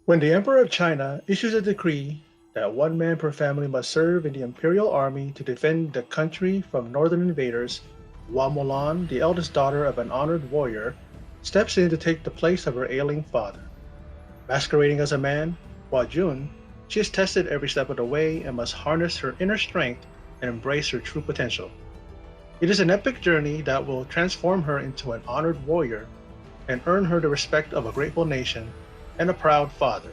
When the Emperor of China issues a decree that one man per family must serve in the imperial army to defend the country from northern invaders, Hua Mulan, the eldest daughter of an honored warrior, steps in to take the place of her ailing father. Masquerading as a man, Hua Jun, she is tested every step of the way and must harness her inner strength and embrace her true potential. It is an epic journey that will transform her into an honored warrior and earn her the respect of a grateful nation and a proud father.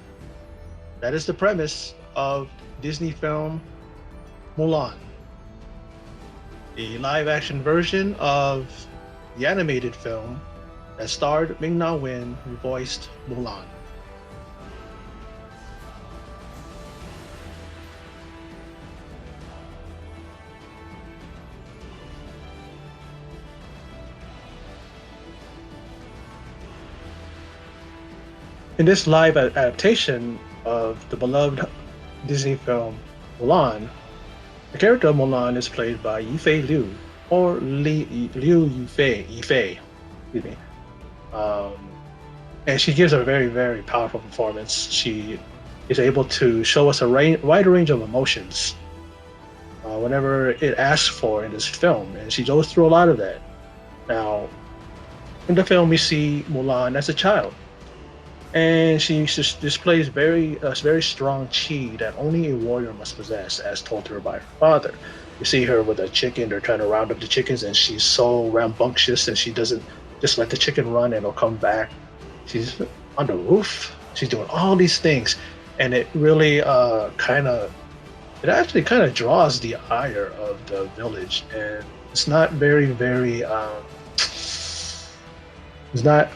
That is the premise of Disney film Mulan, the live action version of the animated film that starred Ming Na Wen, who voiced Mulan. In this live adaptation of the beloved Disney film Mulan, the character of Mulan is played by Yifei Liu, or Liu Yifei, excuse me. Um, and she gives a very, very powerful performance. She is able to show us a wide range of emotions whenever it asks for in this film, and she goes through a lot of that. Now, in the film, we see Mulan as a child, and she just displays very strong chi that only a warrior must possess, as told to her by her father. You see her with a chicken; they're trying to round up the chickens, and she's so rambunctious, and she doesn't just let the chicken run, and it'll come back. She's on the roof. She's doing all these things, and it really it actually kind of draws the ire of the village, and it's not it's not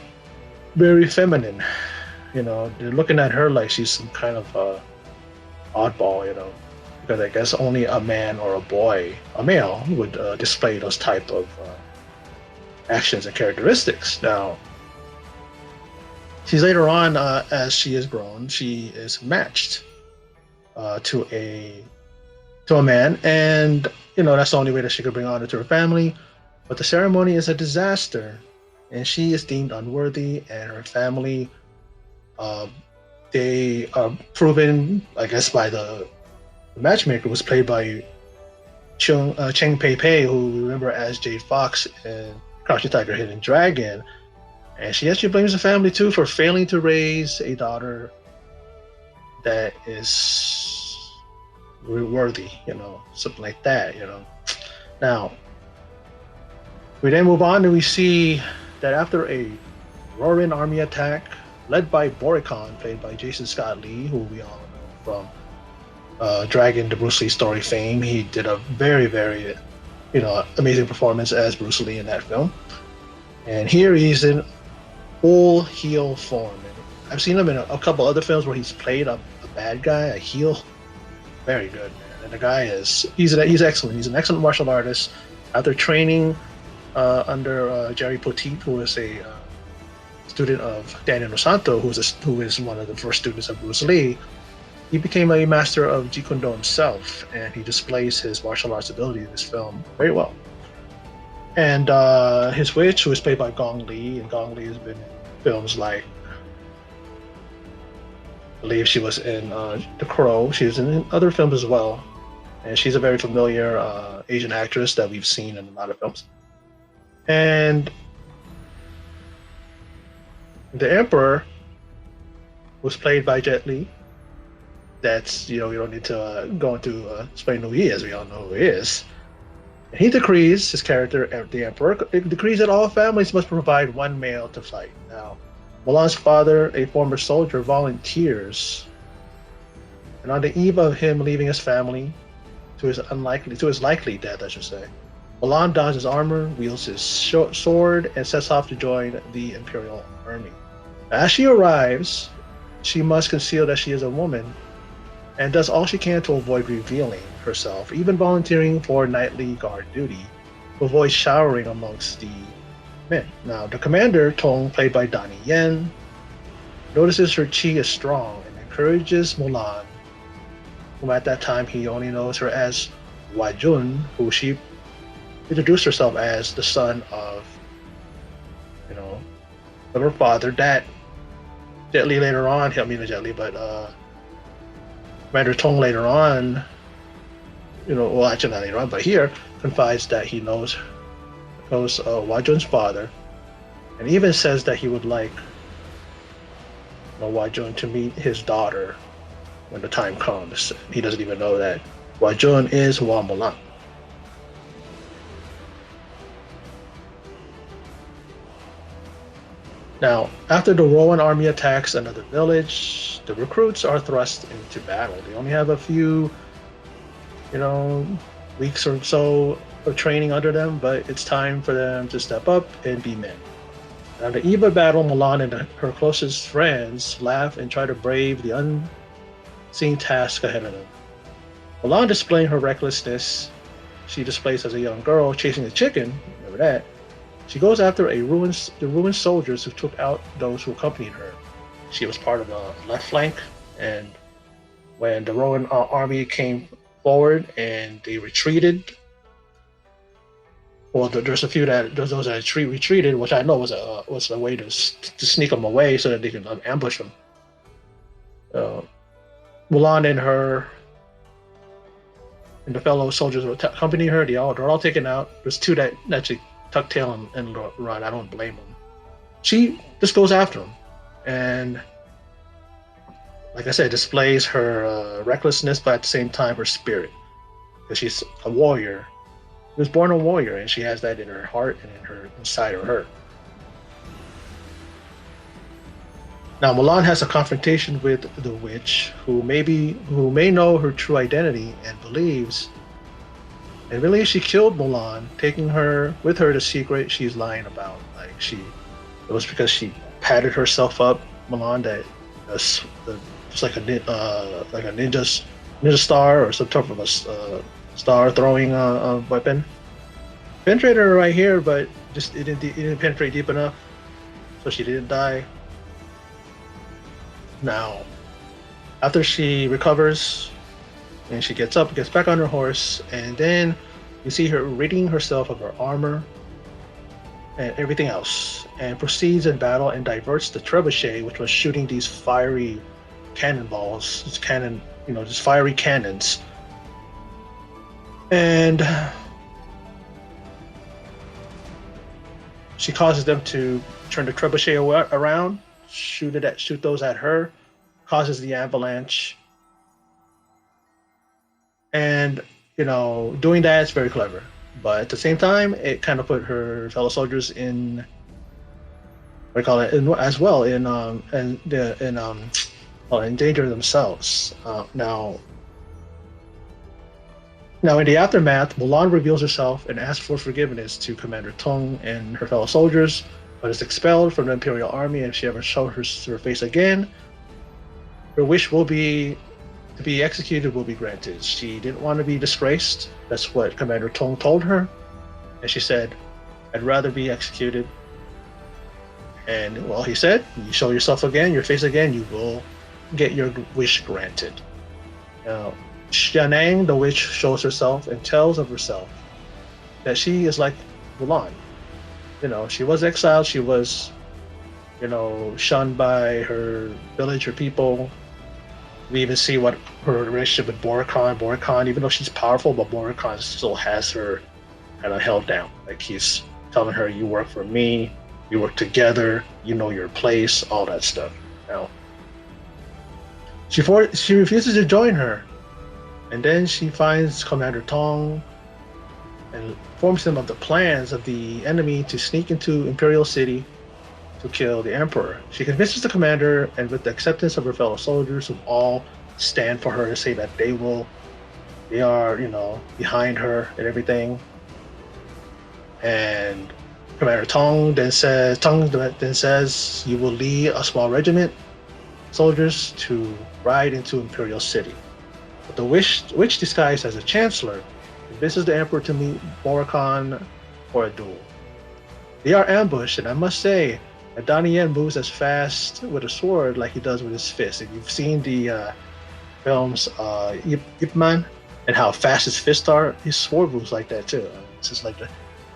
very feminine. You know, they're looking at her like she's some kind of oddball, because I guess only a man or a boy, a male, would display those type of actions and characteristics. Now, she's later on, as she is grown, she is matched to a man, and that's the only way that she could bring honor to her family. But the ceremony is a disaster, and she is deemed unworthy, and her family, uh, they are proven, I guess, by the matchmaker, was played by Cheng Pei Pei, who we remember as Jade Fox in Crouching Tiger, Hidden Dragon, and she actually blames the family too for failing to raise a daughter that is worthy, something like that. Now, we then move on and we see that after a Roaring army attack led by Boricon, played by Jason Scott Lee, who we all know from Dragon, the Bruce Lee story fame. He did a very, very, amazing performance as Bruce Lee in that film. And here he's in full heel form. And I've seen him in a couple other films where he's played a bad guy, a heel. Very good, man. And the guy he's excellent. He's an excellent martial artist. After training under Jerry Poteet, who is a student of Daniel Nosanto, who is one of the first students of Bruce Lee, he became a master of Jeet Kune Do himself, and he displays his martial arts ability in this film very well. And his witch, who is played by Gong Li, and Gong Li has been in films like, I believe she was in The Crow. She was in other films as well, and she's a very familiar Asian actress that we've seen in a lot of films. And the Emperor was played by Jet Li. That's, we don't need to go into explain who he is. We all know who he is. And he decrees, his character, the Emperor, decrees that all families must provide one male to fight. Now, Mulan's father, a former soldier, volunteers, and on the eve of him leaving his family to his likely death, I should say, Mulan dons his armor, wields his sword, and sets off to join the Imperial Army. As she arrives, she must conceal that she is a woman and does all she can to avoid revealing herself, even volunteering for nightly guard duty to avoid showering amongst the men. Now, the commander, Tong, played by Donnie Yen, notices her chi is strong and encourages Mulan, whom at that time he only knows her as Wajun, who she introduced herself as the son of, of her father, that Jet Li later on, I mean not Jet Li, but Commander Tong later on, well actually not later on, but here confides that he knows Wajun's father, and even says that he would like Wajun to meet his daughter when the time comes. He doesn't even know that Wajun is Hua Mulan. Now, after the Rowan army attacks another village, the recruits are thrust into battle. They only have a few, you know, weeks or so of training under them, but it's time for them to step up and be men. On the eve of battle, Mulan and her closest friends laugh and try to brave the unseen task ahead of them. Mulan displaying her recklessness, she displays as a young girl chasing a chicken, remember that. She goes after the ruined soldiers who took out those who accompanied her. She was part of the left flank, and when the Rowan army came forward and they retreated, well, there's a few those that retreated, which I know was a way to sneak them away so that they can ambush them. Uh, Mulan and the fellow soldiers who accompany her, they're all taken out. There's two that actually tuck tail and run. I don't blame them. She just goes after them, and like I said, displays her recklessness, but at the same time her spirit, because she's a warrior. She was born a warrior, and she has that in her heart and inside of her. Now Mulan has a confrontation with the witch, who may know her true identity and believes she killed Mulan, taking her with her the secret she's lying about. It was because she patted herself up, Mulan, that just like a ninja star or some type of a star throwing a weapon. Penetrated her right here, but it didn't penetrate deep enough, so she didn't die. Now, after she recovers and she gets up, gets back on her horse, and then you see her ridding herself of her armor and everything else, and proceeds in battle and diverts the trebuchet, which was shooting these fiery cannonballs, just fiery cannons. And she causes them to turn the trebuchet around, shoot those at her, causes the avalanche. And doing that is very clever, but at the same time, it kind of put her fellow soldiers in, what do you call it, as well in danger themselves. Now, in the aftermath, Mulan reveals herself and asks for forgiveness to Commander Tong and her fellow soldiers, but is expelled from the Imperial Army, and if she ever shows her face again, her wish to be executed will be granted. She didn't want to be disgraced. That's what Commander Tong told her. And she said, I'd rather be executed. And, well, he said, you show yourself again, your face again, you will get your wish granted. Now, Xianang, the witch, shows herself and tells of herself that she is like Mulan. She was exiled. She was, shunned by her village, her people. We even see what her relationship with Boracon. Boracon, even though she's powerful, but Boracon still has her kind of held down. Like, he's telling her, you work for me, we work together, you know your place, all that stuff. Now, she refuses to join her. And then she finds Commander Tong and informs him of the plans of the enemy to sneak into Imperial City to kill the Emperor. She convinces the commander, and with the acceptance of her fellow soldiers, who all stand for her to say that they are, behind her and everything. And Commander Tong then says, you will lead a small regiment soldiers to ride into Imperial City. But the witch disguised as a chancellor convinces the Emperor to meet Boracon for a duel. They are ambushed, and I must say, Donnie Yen moves as fast with a sword like he does with his fist. If you've seen the films Ip Man and how fast his fists are, his sword moves like that too. It's just like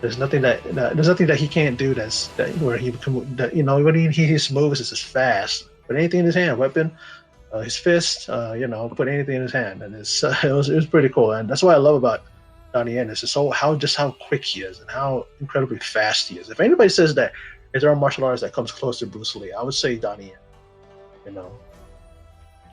there's nothing that he can't do when his moves is as fast. put anything in his hand, weapon, his fist, put anything in his hand, and it was pretty cool, and that's what I love about Donnie Yen is so how quick he is and how incredibly fast he is. If anybody says that is there a martial artist that comes close to Bruce Lee, I would say Donnie Yen. You know,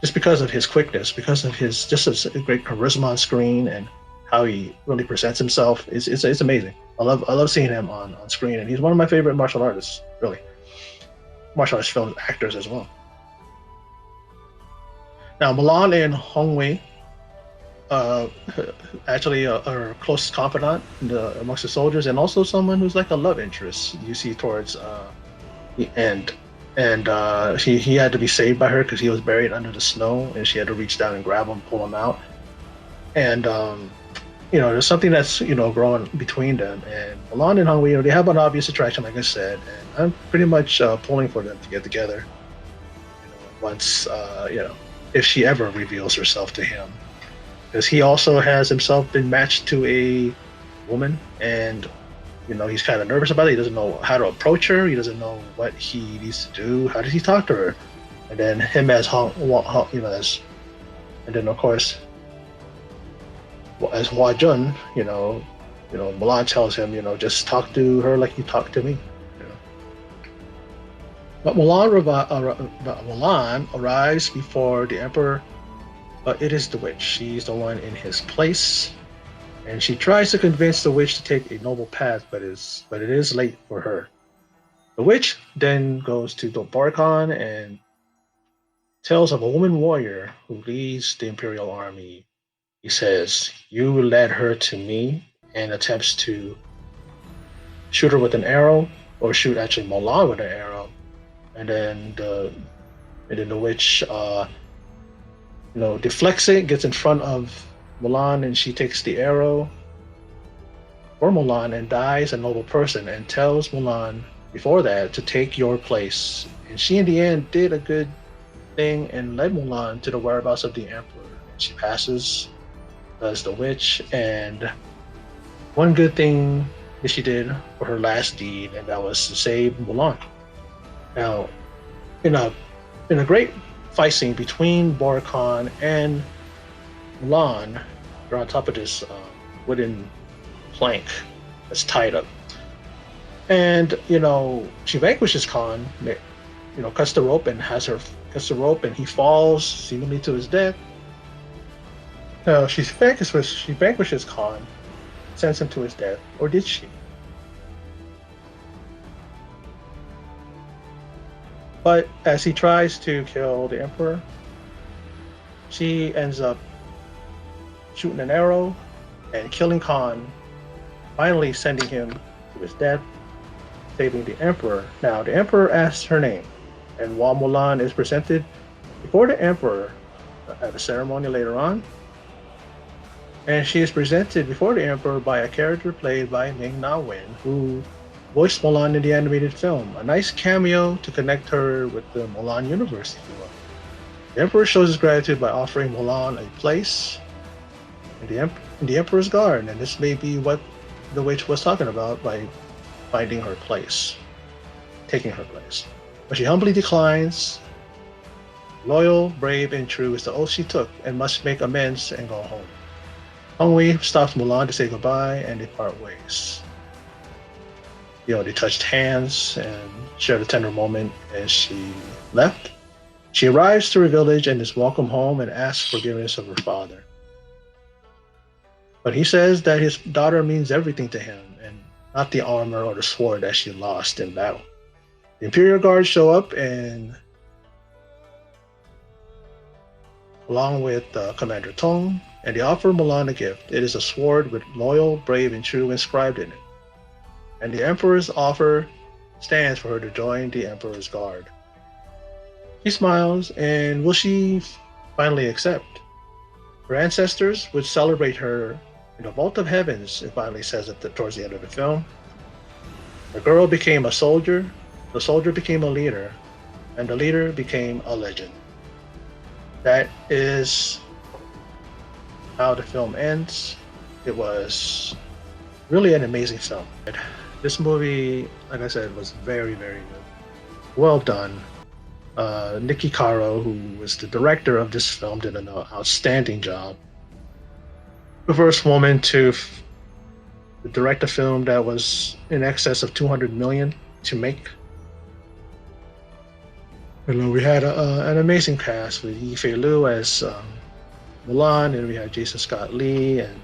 just because of his quickness, because of his just a great charisma on screen and how he really presents himself, it's amazing. I love seeing him on screen, and he's one of my favorite martial artists, really, martial arts film actors as well. Now, Milan and Hong Wei uh, actually are close confidant amongst the soldiers, and also someone who's like a love interest you see towards the end. And he had to be saved by her because he was buried under the snow, and she had to reach down and grab him, pull him out. And there's something that's growing between them. And Milan and Hongwei, they have an obvious attraction, like I said, and I'm pretty much pulling for them to get together. Once if she ever reveals herself to him, because he also has himself been matched to a woman, and he's kind of nervous about it. He doesn't know how to approach her. He doesn't know what he needs to do. How does he talk to her? And then him as and then of course as Hua Jun, Milan tells him, just talk to her like you talk to me. You know. But Mulan arrives before the emperor, but it is the witch. She's the one in his place, and she tries to convince the witch to take a noble path, but it is late for her. The witch then goes to Dorbarkhan and tells of a woman warrior who leads the imperial army. He says, "You led her to me," and attempts to shoot her with an arrow, or shoot actually Mulan with an arrow, and then the witch deflects it, gets in front of Mulan, and she takes the arrow for Mulan and dies a noble person, and tells Mulan before that to take your place. And she, in the end, did a good thing and led Mulan to the whereabouts of the emperor. And she passes as the witch, and one good thing that she did for her last deed, and that was to save Mulan. Now, in a great fight scene between Boracon and Mulan, they're on top of this wooden plank that's tied up. And she vanquishes Khan, cuts the rope and cuts the rope, and he falls seemingly to his death. No, she vanquishes Khan, sends him to his death, or did she? But as he tries to kill the emperor, she ends up shooting an arrow and killing Khan, finally sending him to his death, saving the emperor. Now, the emperor asks her name, and while Mulan is presented before the emperor at a ceremony later on, and she is presented before the emperor by a character played by Ming Na Wen, who voiced Mulan in the animated film. A nice cameo to connect her with the Mulan universe, if you will. The emperor shows his gratitude by offering Mulan a place in the emperor's guard, and this may be what the witch was talking about by finding her place, taking her place. But she humbly declines. Loyal, brave, and true is the oath she took, and must make amends and go home. Hong Wei stops Mulan to say goodbye, and they part ways. They touched hands and shared a tender moment as she left. She arrives to her village and is welcomed home and asks forgiveness of her father. But he says that his daughter means everything to him, and not the armor or the sword that she lost in battle. The Imperial Guards show up, and along with Commander Tong, and they offer Mulan a gift. It is a sword with loyal, brave, and true inscribed in it. And the Emperor's offer stands for her to join the Emperor's Guard. She smiles, and will she finally accept? Her ancestors would celebrate her in the vault of heavens, it finally says towards the end of the film. The girl became a soldier, the soldier became a leader, and the leader became a legend. That is how the film ends. It was really an amazing film. This movie, like I said, was very, very good. Well done. Nikki Caro, who was the director of this film, did an outstanding job. The first woman to direct a film that was in excess of 200 million to make. You know, we had an amazing cast with Yifei Liu as Mulan, and we had Jason Scott Lee and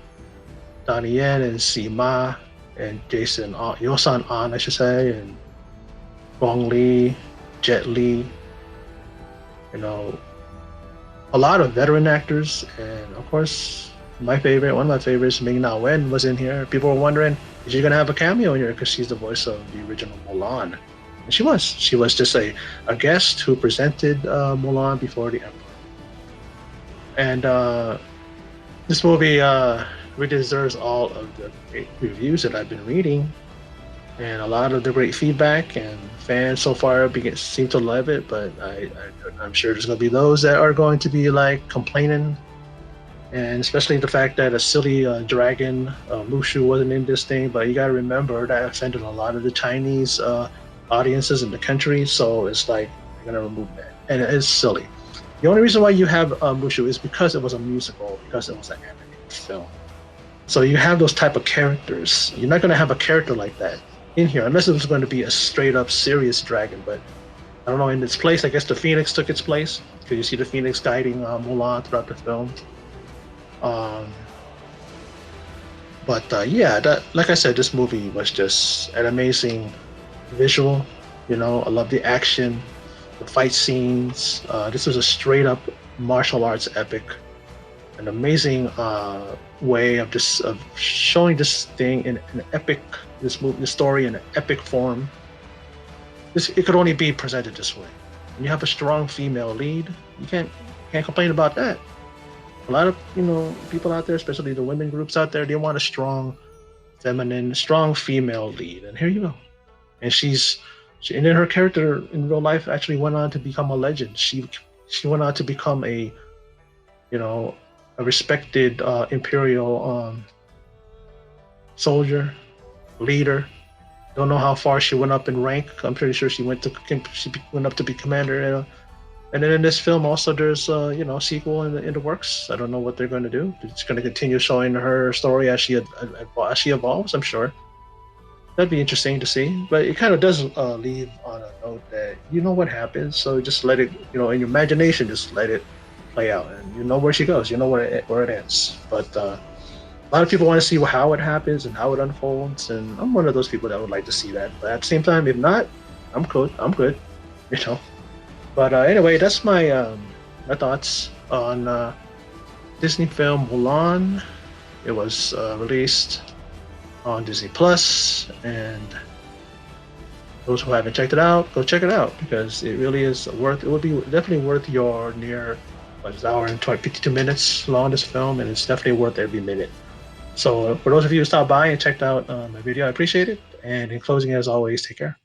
Donnie Yen and Si Ma and Jason Yosan An, I should say, and Gong Li, Jet Li. You know, a lot of veteran actors, and of course, one of my favorites, Ming Na Wen, was in here. People were wondering, is she gonna have a cameo in here because she's the voice of the original Mulan? And she was. She was just a guest who presented Mulan before the Emperor. And this movie really deserves all of the great reviews that I've been reading, and a lot of the great feedback. And fans so far seem to love it, but I'm sure there's going to be those that are going to be like complaining, and especially the fact that a silly dragon Mushu wasn't in this thing. But you got to remember that offended a lot of the Chinese audiences in the country, so it's like they're going to remove that, and it is silly. The only reason why you have Mushu is because it was a musical, because it was an animated film. So you have those type of characters. You're not going to have a character like that in here unless it was going to be a straight up serious dragon. But I don't know, in its place, I guess the Phoenix took its place, because you see the Phoenix guiding Mulan throughout the film. Um, but yeah, like I said, this movie was just an amazing visual. You know, I love the action, the fight scenes. This was a straight up martial arts epic, an amazing way of showing this thing in an epic, this story in an epic form. It could only be presented this way. When you have a strong female lead, you can't complain about that. A lot of people out there, especially the women groups out there, they want a strong, feminine, strong female lead, and here you go. And and then her character in real life actually went on to become a legend. She went on to become a respected imperial soldier, leader. Don't know how far she went up in rank. I'm pretty sure she went up to be commander. And then in this film also there's sequel in the works. I don't know what they're going to do. It's going to continue showing her story as she evolves, I'm sure. That'd be interesting to see. But it kind of does leave on a note that you know what happens, so just let it, in your imagination, just let it play out, and you know where she goes, you know where it ends. But a lot of people want to see how it happens and how it unfolds, and I'm one of those people that would like to see that. But at the same time, if not, I'm good. you know. But anyway, that's my thoughts on Disney film Mulan. It was released on Disney Plus, and those who haven't checked it out, go check it out, because it really is worth. It would be definitely worth your near an hour and 52 minutes long, this film, and it's definitely worth every minute. So for those of you who stopped by and checked out my video, I appreciate it. And in closing, as always, take care.